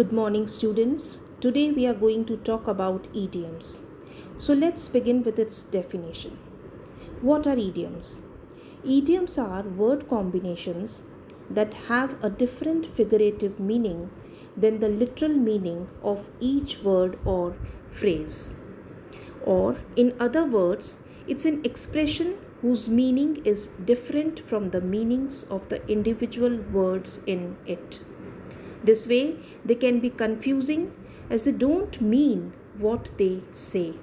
Good morning, students. Today we are going to talk about idioms. So let's begin with its definition. What are idioms? Idioms are word combinations that have a different figurative meaning than the literal meaning of each word or phrase. Or, in other words, it's an expression whose meaning is different from the meanings of the individual words in it. This way, they can be confusing as they don't mean what they say.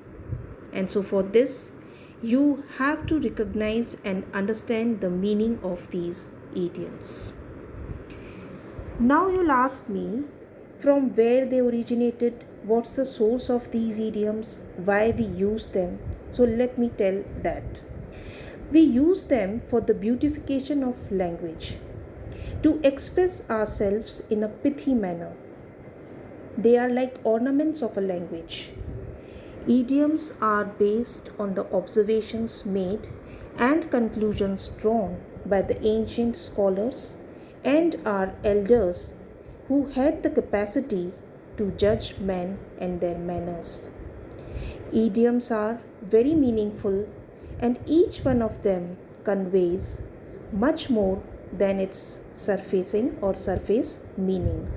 And so, for this, you have to recognize and understand the meaning of these idioms. Now, you'll ask me from where they originated, what's the source of these idioms, why we use them. So, let me tell that. We use them for the beautification of language, to express ourselves in a pithy manner. They are like ornaments of a language. Idioms are based on the observations made and conclusions drawn by the ancient scholars and our elders who had the capacity to judge men and their manners. Idioms are very meaningful, and each one of them conveys much more than its surfacing or surface meaning.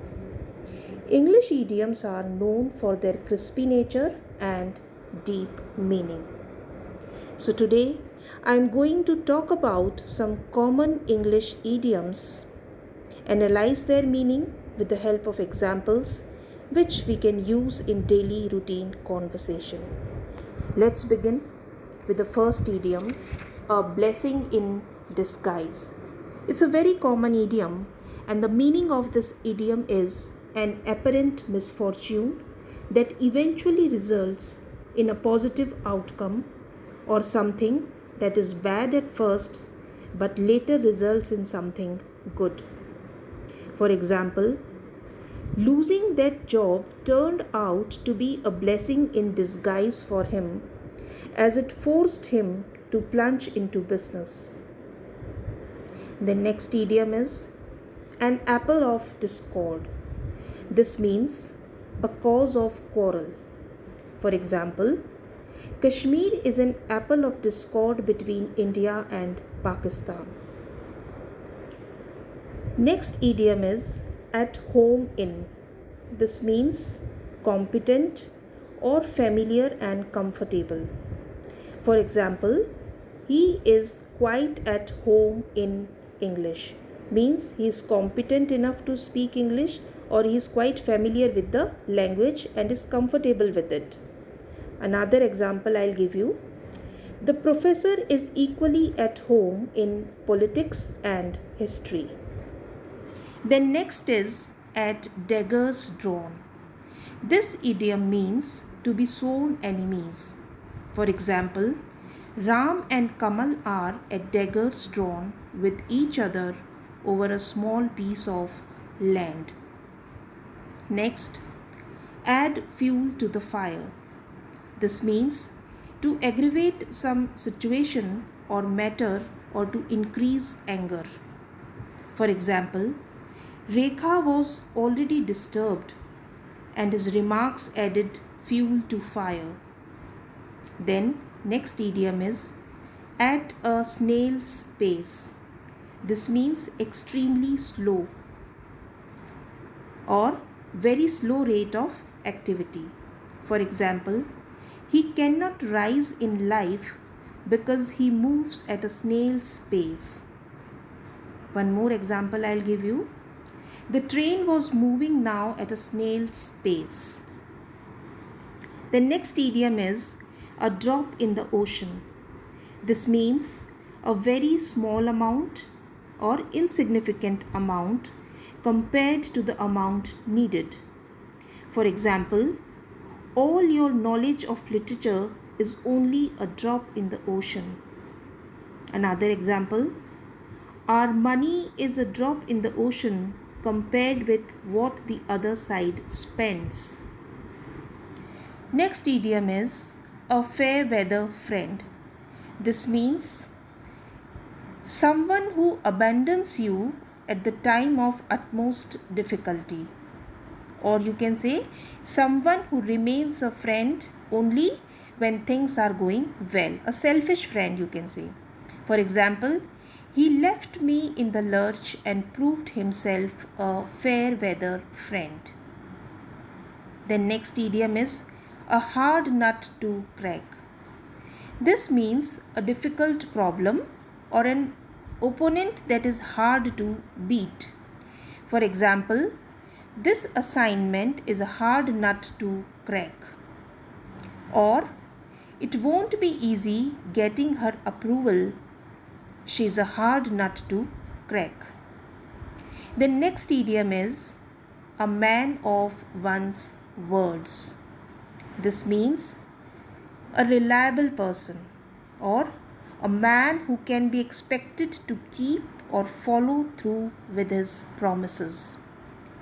English idioms are known for their crispy nature and deep meaning. So, today I am going to talk about some common English idioms, analyze their meaning with the help of examples which we can use in daily routine conversation. Let's begin with the first idiom, a blessing in disguise. It's a very common idiom, and the meaning of this idiom is an apparent misfortune that eventually results in a positive outcome, or something that is bad at first but later results in something good. For example, losing that job turned out to be a blessing in disguise for him, as it forced him to plunge into business. The next idiom is an apple of discord. This means a cause of quarrel. For example, Kashmir is an apple of discord between India and Pakistan. Next idiom is at home in. This means competent or familiar and comfortable. For example, he is quite at home in English. Means he is competent enough to speak English, or he is quite familiar with the language and is comfortable with it. Another example I'll give you. The professor is equally at home in politics and history. Then next is at daggers drawn. This idiom means to be sworn enemies. For example, Ram and Kamal are at daggers drawn with each other over a small piece of land. Next, add fuel to the fire. This means to aggravate some situation or matter or to increase anger. For example, Rekha was already disturbed and his remarks added fuel to fire. Then, next idiom is at a snail's pace. This means extremely slow or very slow rate of activity. For example, he cannot rise in life because he moves at a snail's pace. One more example I'll give you. The train was moving now at a snail's pace. The next idiom is a drop in the ocean. This means a very small amount or insignificant amount compared to the amount needed. For example, all your knowledge of literature is only a drop in the ocean. Another example, our money is a drop in the ocean compared with what the other side spends. Next idiom is a fair weather friend. This means someone who abandons you at the time of utmost difficulty. or you can say someone who remains a friend only when things are going well. A selfish friend, you can say. For example, he left me in the lurch and proved himself a fair weather friend. The next idiom is a hard nut to crack. This means a difficult problem or an opponent that is hard to beat. For example, this assignment is a hard nut to crack. Or, it won't be easy getting her approval. She's a hard nut to crack. The next idiom is a man of one's words. This means a reliable person or a man who can be expected to keep or follow through with his promises.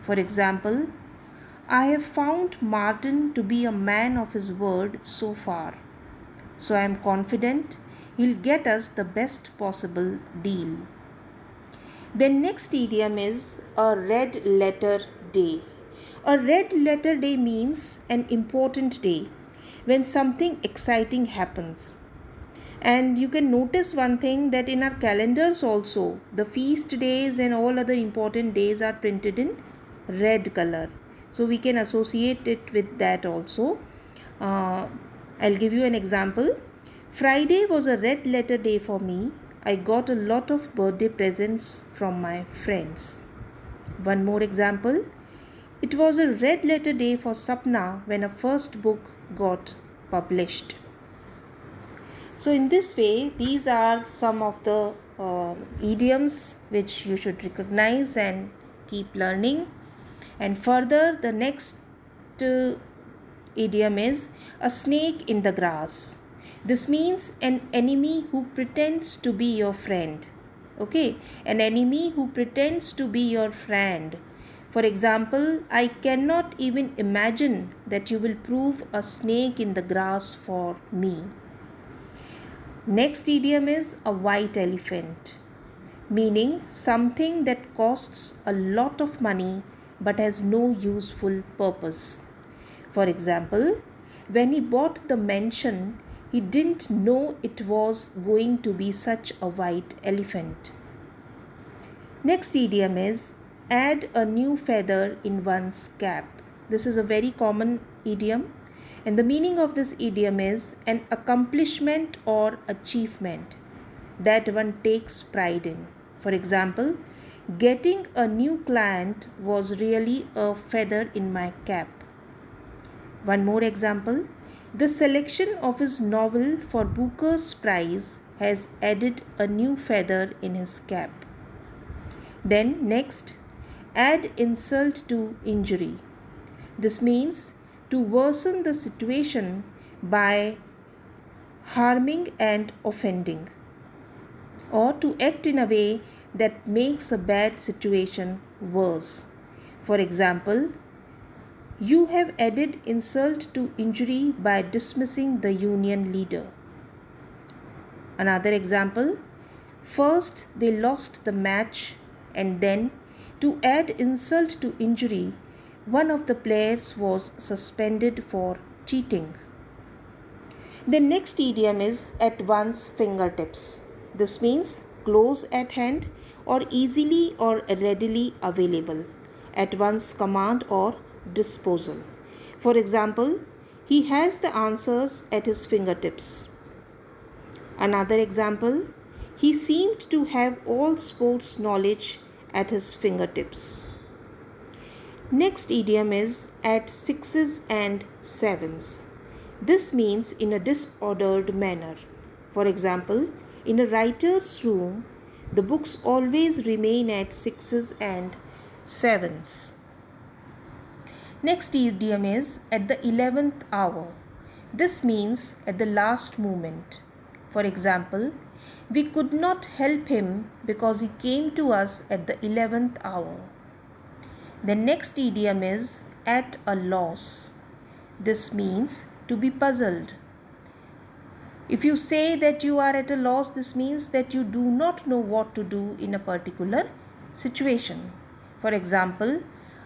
For example, I have found Martin to be a man of his word so far, so I am confident he'll get us the best possible deal. The next idiom is a red letter day. A red letter day means an important day when something exciting happens. And you can notice one thing, that in our calendars also, the feast days and all other important days are printed in red color. So we can associate it with that also. I'll give you an example. Friday was a red letter day for me. I got a lot of birthday presents from my friends. One more example. It was a red letter day for Sapna when her first book got published. So in this way, these are some of the idioms which you should recognize and keep learning. And further, the next idiom is a snake in the grass. This means an enemy who pretends to be your friend. Okay, an enemy who pretends to be your friend. For example, I cannot even imagine that you will prove a snake in the grass for me. Next idiom is a white elephant, meaning something that costs a lot of money but has no useful purpose. For example, when he bought the mansion, he didn't know it was going to be such a white elephant. Next idiom is add a new feather in one's cap. This is a very common idiom, and the meaning of this idiom is an accomplishment or achievement that one takes pride in. For example, getting a new client was really a feather in my cap. One more example, the selection of his novel for Booker's Prize has added a new feather in his cap. Then next, add insult to injury. This means to worsen the situation by harming and offending, or to act in a way that makes a bad situation worse. For example, you have added insult to injury by dismissing the union leader. Another example, first they lost the match, and then to add insult to injury, one of the players was suspended for cheating. The next idiom is at one's fingertips. This means close at hand or easily or readily available, at one's command or disposal. For example, he has the answers at his fingertips. Another example, he seemed to have all sports knowledge at his fingertips. Next idiom is at sixes and sevens. This means in a disordered manner. For example, in a writer's room, the books always remain at sixes and sevens. Next idiom is at the 11th hour. This means at the last moment. For example, we could not help him because he came to us at the 11th hour. The next idiom is at a loss. This means to be puzzled. If you say that you are at a loss, this means that you do not know what to do in a particular situation. For example,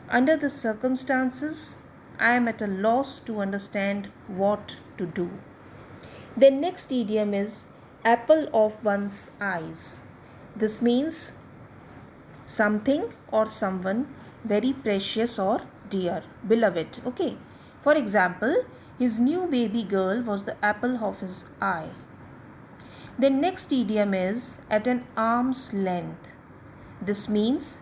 Under the circumstances, I am at a loss to understand what to do. The next idiom is apple of one's eyes. This means something or someone very precious or dear, beloved. Okay. For example, his new baby girl was the apple of his eye. The next idiom is at an arm's length. This means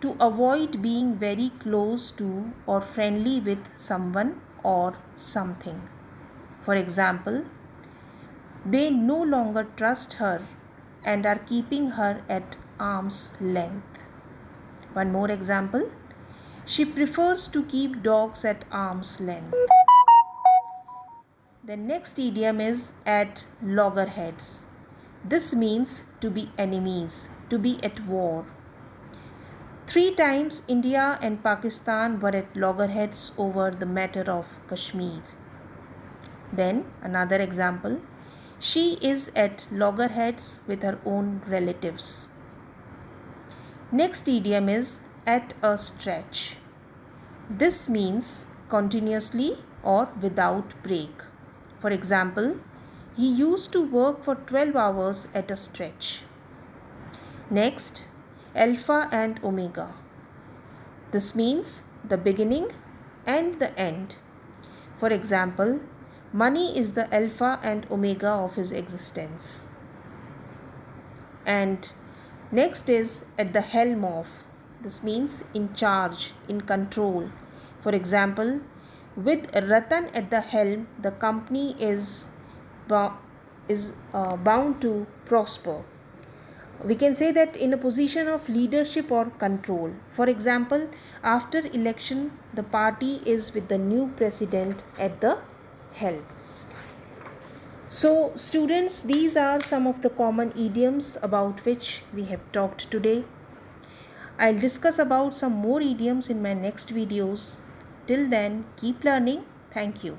to avoid being very close to or friendly with someone or something. For example, they no longer trust her and are keeping her at arm's length. One more example. She prefers to keep dogs at arm's length. The next idiom is at loggerheads. This means to be enemies, to be at war. 3 times India and Pakistan were at loggerheads over the matter of Kashmir. Then another example. She is at loggerheads with her own relatives. Next idiom is at a stretch. This means continuously or without break. For example, he used to work for 12 hours at a stretch. Next, alpha and omega. This means the beginning and the end. For example, money is the alpha and omega of his existence. And next is at the helm of. This means in charge, in control. For example, with Ratan at the helm, the company is bound to prosper. We can say that in a position of leadership or control. For example, after election, the party is with the new president at the helm. So students, these are some of the common idioms about which we have talked today. I'll discuss about some more idioms in my next videos. Till then, keep learning. Thank you.